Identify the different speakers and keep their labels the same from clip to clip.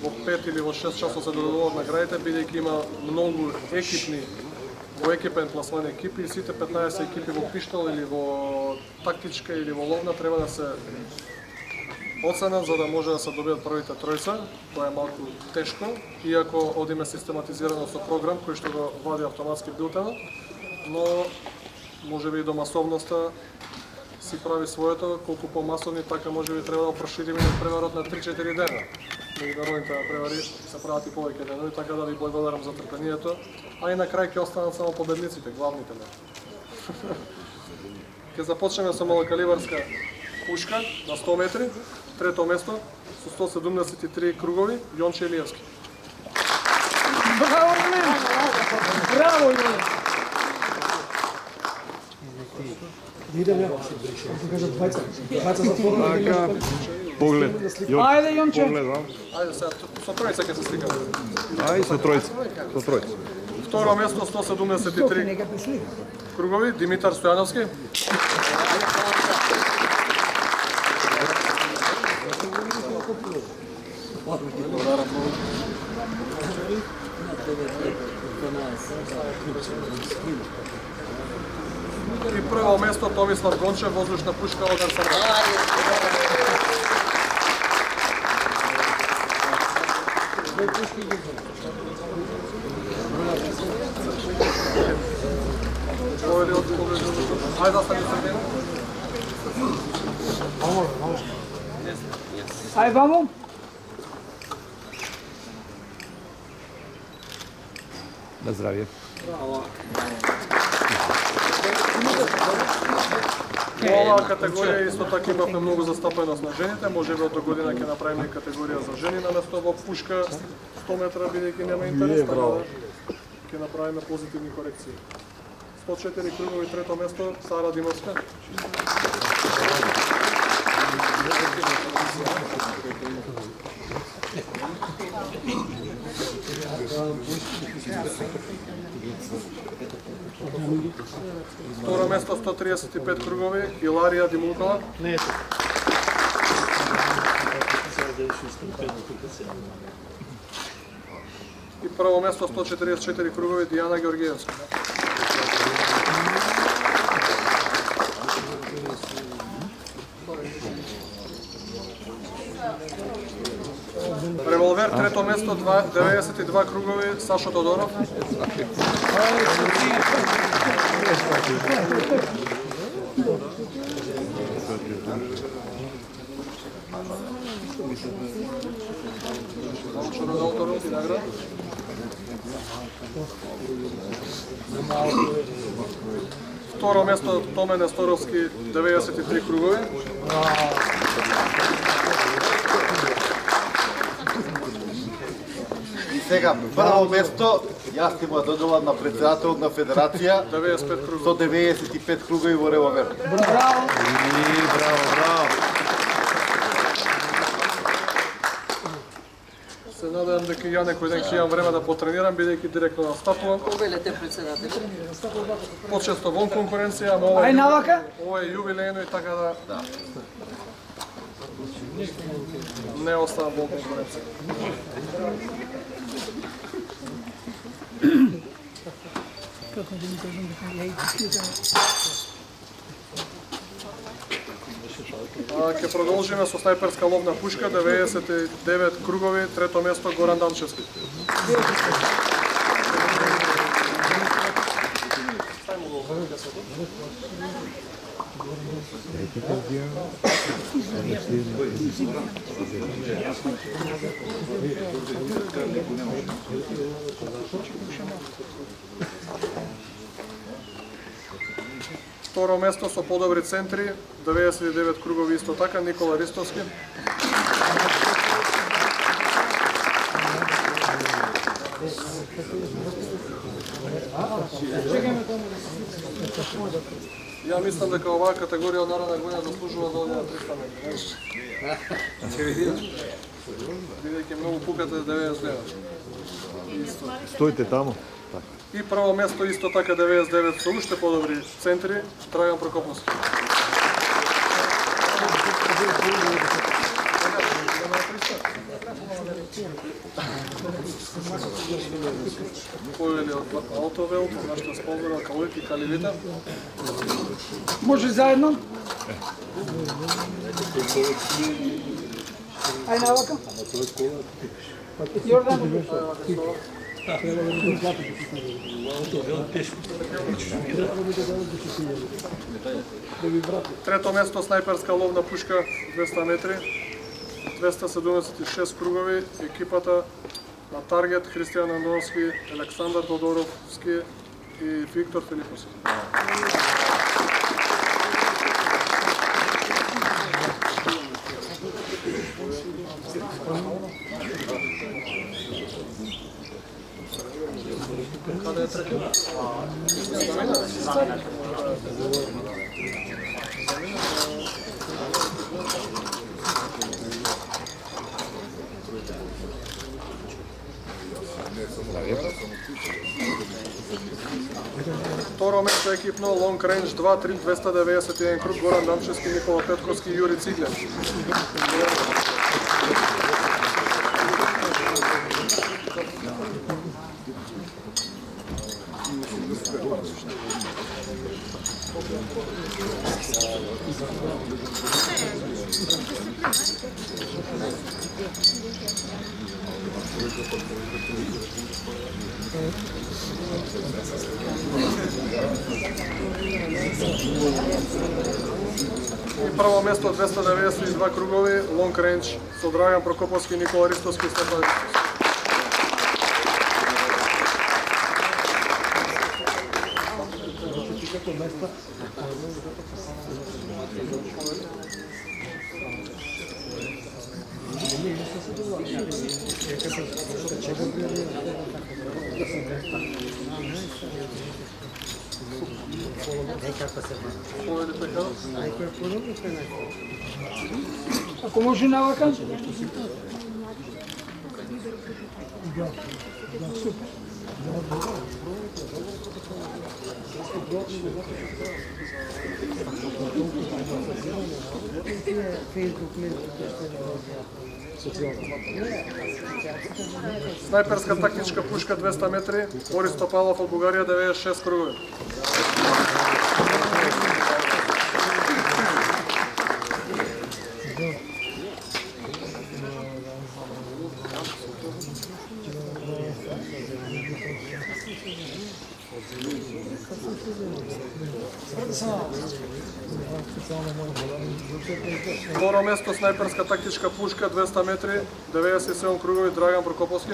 Speaker 1: во 5 или во 6 часот се додадуваат наградите, бидејќи има многу екипни во екипен пласман екипи и сите 15 екипи во пиштол или во тактичка или во ловна треба да се оценат за да може да се добијат првите тројца. Тоа е малку тешко, иако одиме систематизирано со програм кој што го вади автоматски билтенот, но можеби и до масовноста си прави своето, колку помасовни така можеби треба да прошириме преварот на 3-4 дена. Меѓународните превари се прават и повеќе денови, така да ви благодарам за трпението, а и на крај ќе останат само победниците, главните не. Ќе започнеме со малокалибарска пушка на 100 метри, трето место со 173 кругови, Јонче Илиевски.
Speaker 2: Браво, Илиев! Браво, Илиев!
Speaker 3: Идеме, да кажат двајца затворено.
Speaker 4: Поглед.
Speaker 2: Ајде, Јонче.
Speaker 1: Ајде сега, со тројца ќе се сликаме.
Speaker 4: Ај со тројца. Со тројца.
Speaker 1: Второ место 173 кругови, Димитар Стојановски. И прво место Томислав Гончев, воздушна пушка од Арсенал. Ајде да стане средина.
Speaker 2: Ај, вамо.
Speaker 4: На здравје.
Speaker 1: Оваа категорија исто така имавме многу застапеност на жените, можеби од до година ќе направиме категорија за жени наместо во пушка 100 метра, бидејќи нема интерес, така да ќе направиме позитивни корекции. 104 кругови, трето место, Сара Димовска. Второ место 135 кругови, Иларија Димулкова. И прво место 144 кругови, Дијана Георгиевска. Револвер, трето место, 92 кругови, Сашо Тодоров. Второ место, Томе Несторовски, 93 кругови.
Speaker 5: Сега, прво место, јас ти му доделам на председателот на федерација
Speaker 1: 95 кругови.
Speaker 5: 195 кругови во револвер.
Speaker 2: Браво!
Speaker 5: Браво.
Speaker 1: Се надевам дека ја некој ден ќе имам време да потренирам, бидејќи директно настапувам.
Speaker 6: Увелете председател.
Speaker 1: Почесто вон конкуренција, ама ова
Speaker 2: Ај, навака.
Speaker 1: ова е јубилејно и така да. Не оставам вон конкуренција. Ќе продолжиме со снајперска ловна пушка, 99 кругови, трето место Горан Данчевски. Второ место со подобри центри, 99 кругови исто така, Никола Ристовски. Ја мислам дека оваа категорија од наредна година заслужува да оди на 300 метри. Бидејќи многу пукате 99.
Speaker 4: Стоите таму.
Speaker 1: И прво место исто така 99 со уште подобри центри, Драган Прокоповски. Појели од Аутовел, нашата спонзора Калуик и Каливита.
Speaker 2: Може заедно? Ај навака. Јордан.
Speaker 1: Трето место снајперска ловна пушка 200 метри. 276 кругови, екипата на Таргет, Христијан Андоновски, Александар Тодоровски и Виктор Филиповски. Каде е трети? Второ место екипно Long Range 2-3-291 круг Горан Дамчевски, Никола Петковски и Јури Циглен. И прво место 292 кругови Long Range со Драган Прокоповски, Никола Ристовски и Стефан Ристовски.
Speaker 2: Ако може навака?
Speaker 1: Снајперска тактичка пушка 200 метри, Борис Топалов од Бугарија 96 кругови. Второ место снајперска тактичка пушка 200 метри, 97 кругови Драган Прокоповски.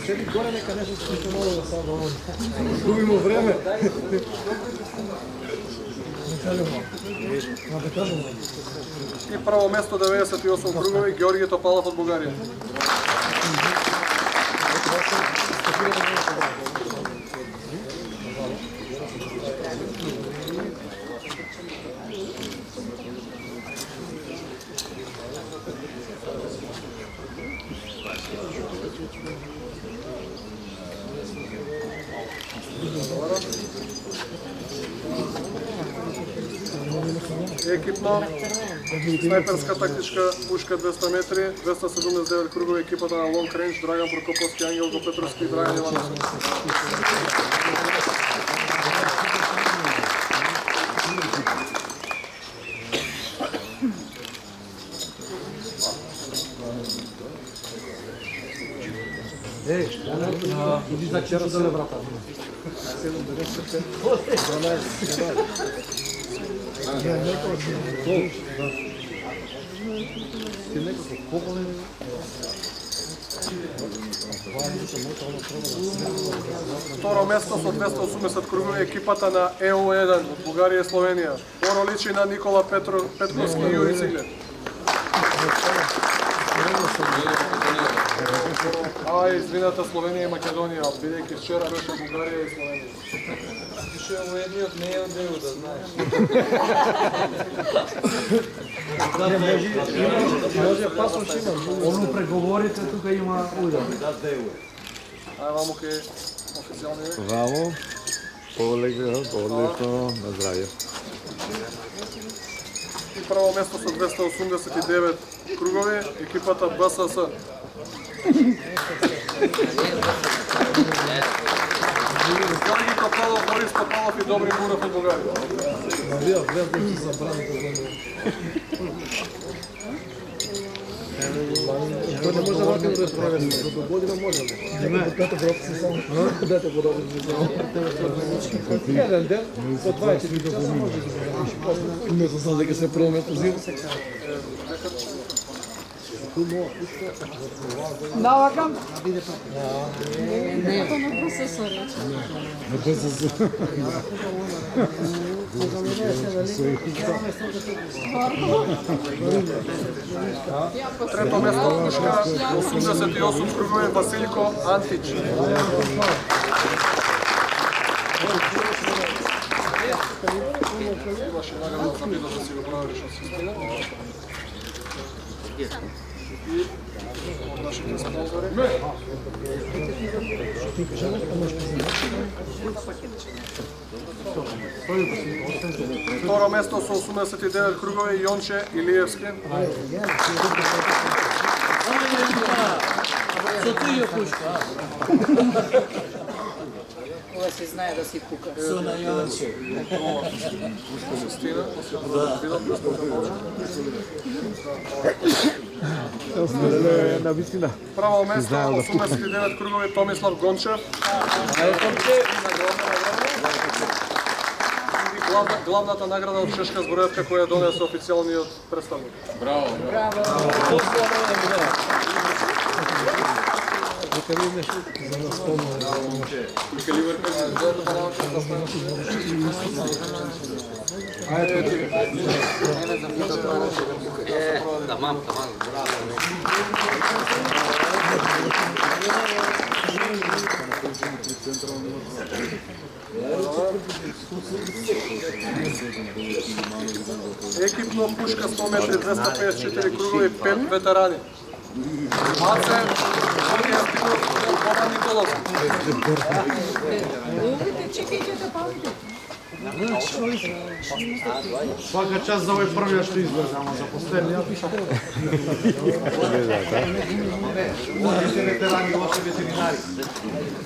Speaker 3: Седи горе нека нешто се контролира само. Губимо време.
Speaker 1: И прво место 98 кругови Георги Топалов од Бугарија. Екипно снајперска тактичка пушка 200 метри, 279 кругови екипата на Long Range Драган Прокоповски, Ангел Петровски и Драган Ивановски.
Speaker 3: Иди за вчера да не брата.
Speaker 1: Второ место со 280 кругови екипата на ЕУ1 од Бугарија и Словенија. Поро личи на Никола Петковски и Јури Циглен. Извината Словенија и Македонија, бидејќи вчера беше Бугарија и Словенија.
Speaker 6: Пише во едниот не е од ЕУ, да знаеш.
Speaker 3: Може пасош има. Оно преговорите тука има удар.
Speaker 1: Ај ваму ке официјални.
Speaker 4: Браво. Одлично, на здравје.
Speaker 1: И прво место со 289 кругови, екипата БСС. Георги Топалов, Борис Топалов и Добри Муров од Бугарија.
Speaker 3: Навија, влезли се за браните за него. Тој не може да вака да провести, до година може. Не, дете гробци само. Дете подобни само. Еден ден, по 20 часа може да го не се знае дека се промет зим.
Speaker 2: Навакам?
Speaker 1: Трето место пушка, 88 кругови, Василко Антич. Имаше награда за видео да си го провериш од система. И од нашите спонзори. Второ место со 89 кругови, Јонче Илиевски.
Speaker 7: Со тие пушка.
Speaker 8: Ова се знае да си пука.
Speaker 7: Со на Јонче.
Speaker 1: Систина,
Speaker 4: На вистина.
Speaker 1: право место 89 кругови, Томислав Гончев. И главната награда од Чешка збројавка која донесе официјалниот представник.
Speaker 3: Нека ви нешто за нас
Speaker 7: Тамам,
Speaker 1: Екипно пушка 100 метри, 254 кругови, 5 ветерани. Маце, Марија Стинов и Богдан Николовски.
Speaker 8: Чекајте да палите.
Speaker 3: Свака час за овој првиот што излезе, ама за последниот. Лошите ветерани, лоши ветеринари.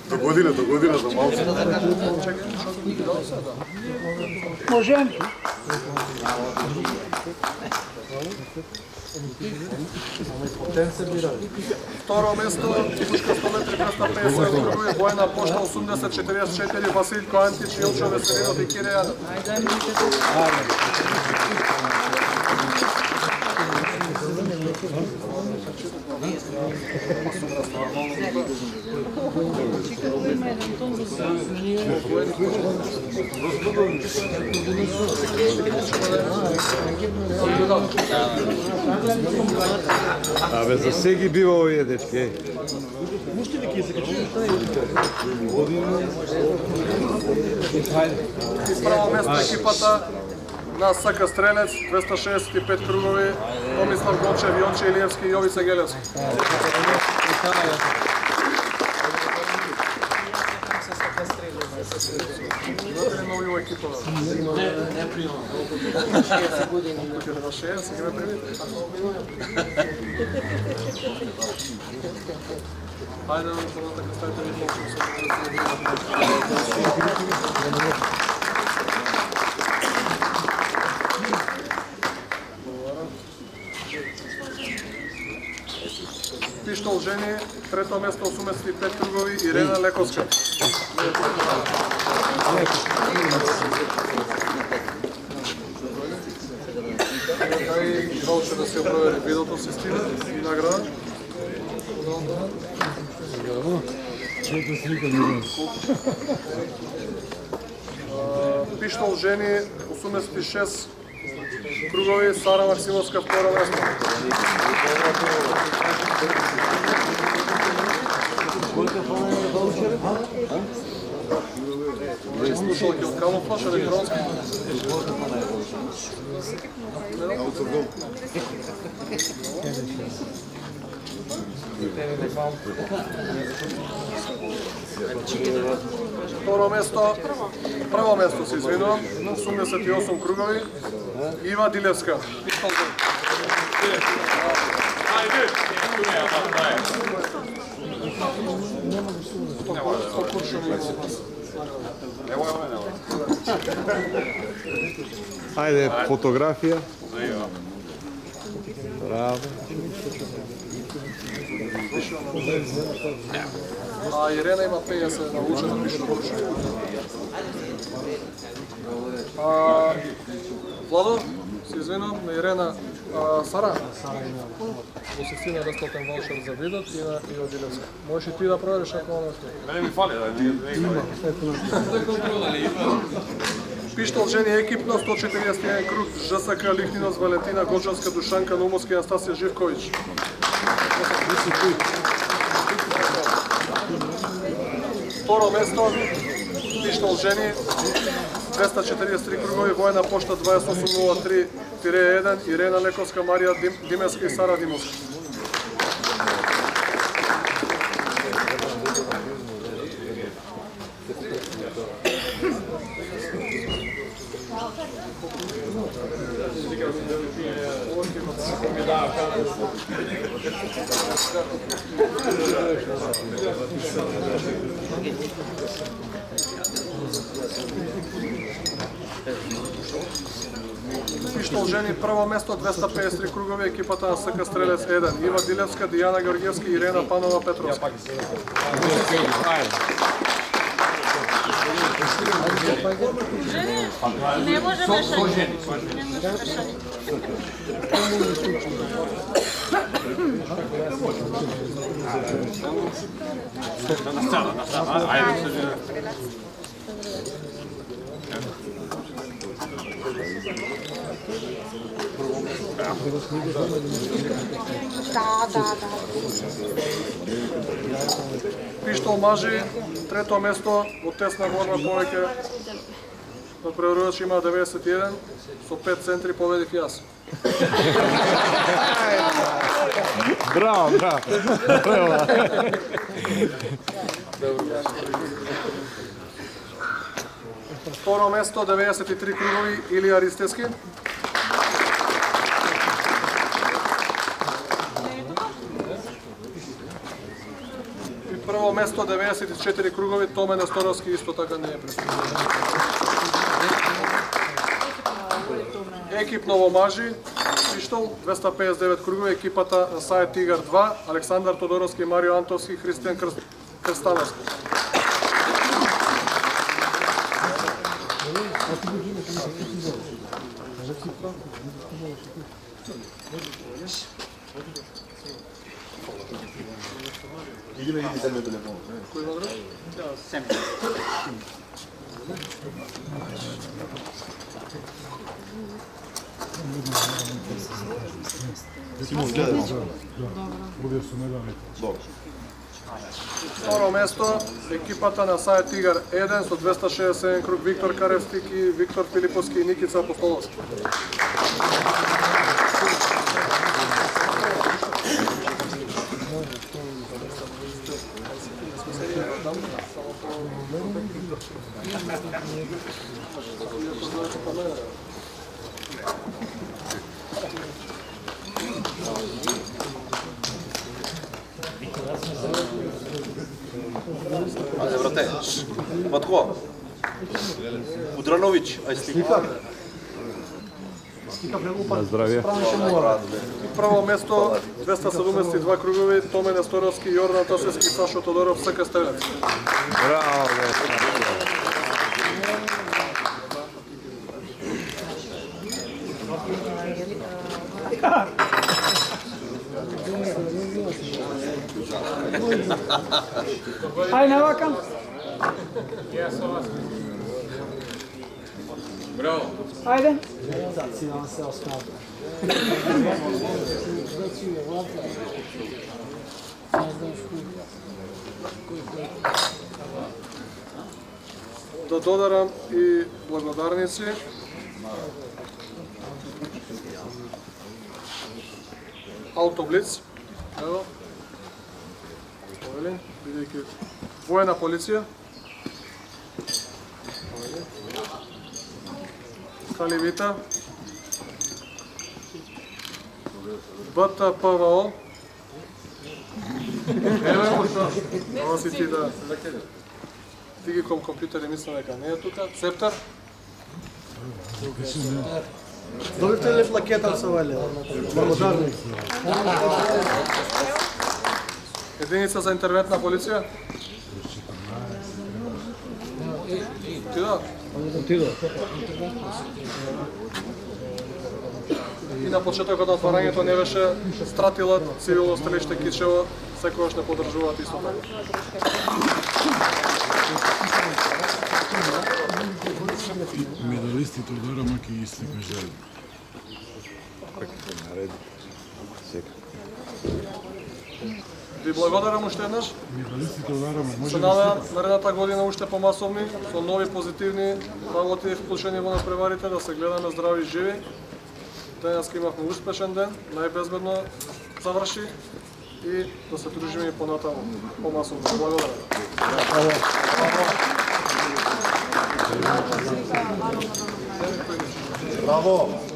Speaker 5: До година за малце.
Speaker 2: Можем?
Speaker 1: Второ место, пушка 100 метри, 250 кругови, Бојана Пошта 80-44, Василко Антич, Илчо Веселинов и Кире Јанов.
Speaker 4: Абе, за сеги бива овие дечки.
Speaker 1: И право место екипата на СК Стрелец, 265 кругови, Томислав Гончев, Јонче Илиевски и Јовица Гелевски. Знаете ли нови екипа?
Speaker 7: не пријам.
Speaker 1: На 60 ги ме примите. Ајде да така ставите ви толку Пиштол жени, трето место 85 кругови, Ирена Лековска. И ваучер да се провери видеото се стига и награда. Пиштол жени, 86 кругови, Сара Максимовска, второ место. Слушалки од камуфлаж, електронски. Второ место, прво место се извинувам, 88 кругови, Ива Дилевска.
Speaker 4: Ајде, фотографија. Браво.
Speaker 1: А Ирена има 50 научена пишно куршо. Владо, се извинувам на Ирена Сара. Во система бесплатен ваучер за видот и на Ива Дилевска. Можеш и ти да провериш ако она успее.
Speaker 9: Мене ми фали,
Speaker 1: Пиштол жени екипно 141 круг ЖСК Лихнинос Валентина Годжанска Душанка Наумовски Анастасија Живковиќ. Второ место пиштол жени 243 кругови воена пошта 2803-1 Ирена Лековска Марија Димеска и Сара Димовска. Пиштол жени прво место 253 кругови екипата на СК Стрелец 1 Ива Дилевска, Дијана Георгиевски и Ирена Панова Петровска.
Speaker 8: Не може мешање. Не може мешање. Да.
Speaker 1: Пиштол мажи, трето место во тесна борба повеќе на преорувач има 91, со 5 центри победив јас.
Speaker 4: Браво, браво.
Speaker 1: Второ место 93 кругови Илија Ристевски. И прво место 94 кругови Томе Несторовски исто така не е представен. Екипно во мажи пиштол 259 кругови екипата на Сајд Тигар 2 Александар Тодоровски, Марио Антовски, Христијан Крстановски. Кој има друг? Второ место екипата на Сајд Тигар 1 со 267 круг Виктор Каревски, Виктор Филиповски и Никица Апостоловски.
Speaker 5: Ајде, брате. Матко. Удрановиќ, ај слика.
Speaker 4: На здравје.
Speaker 1: Прво место 272 кругови Томе Несторовски, Јордан Тосевски, Сашо Тодоров, СК Стрелец.
Speaker 4: Браво,
Speaker 2: Ај навакам.
Speaker 6: Браво.
Speaker 2: Ајде.
Speaker 1: Да додарам и благодарници. Аутоблиц. Ево. Овели, бидејќи воена полиција. Каливита, БТПВО. Еве го што. Ова си ти да. Дигиком компјутер и мислам дека не е тука. Цептар.
Speaker 3: Добивте ли плакета со вале? Благодарни.
Speaker 1: Единица за интервентна полиција. Ти да?
Speaker 3: Отидо.
Speaker 1: И на почетокот на отварањето не беше стратилат цивилно стрелиште Кичево, секогаш не поддржуваат исто така.
Speaker 9: Медалистите од Арамак и истека желба.
Speaker 1: Ви благодарам уште еднаш.
Speaker 9: Медалистите од Арамак
Speaker 1: Се
Speaker 9: може
Speaker 1: надевам наредната година уште помасовни, со нови позитивни работи вклучени во надпреварите, да се гледаме здрави и живи. Денеска имавме успешен ден, најбезбедно заврши и да се дружиме и понатаму помасовно. Благодарам.
Speaker 5: Браво!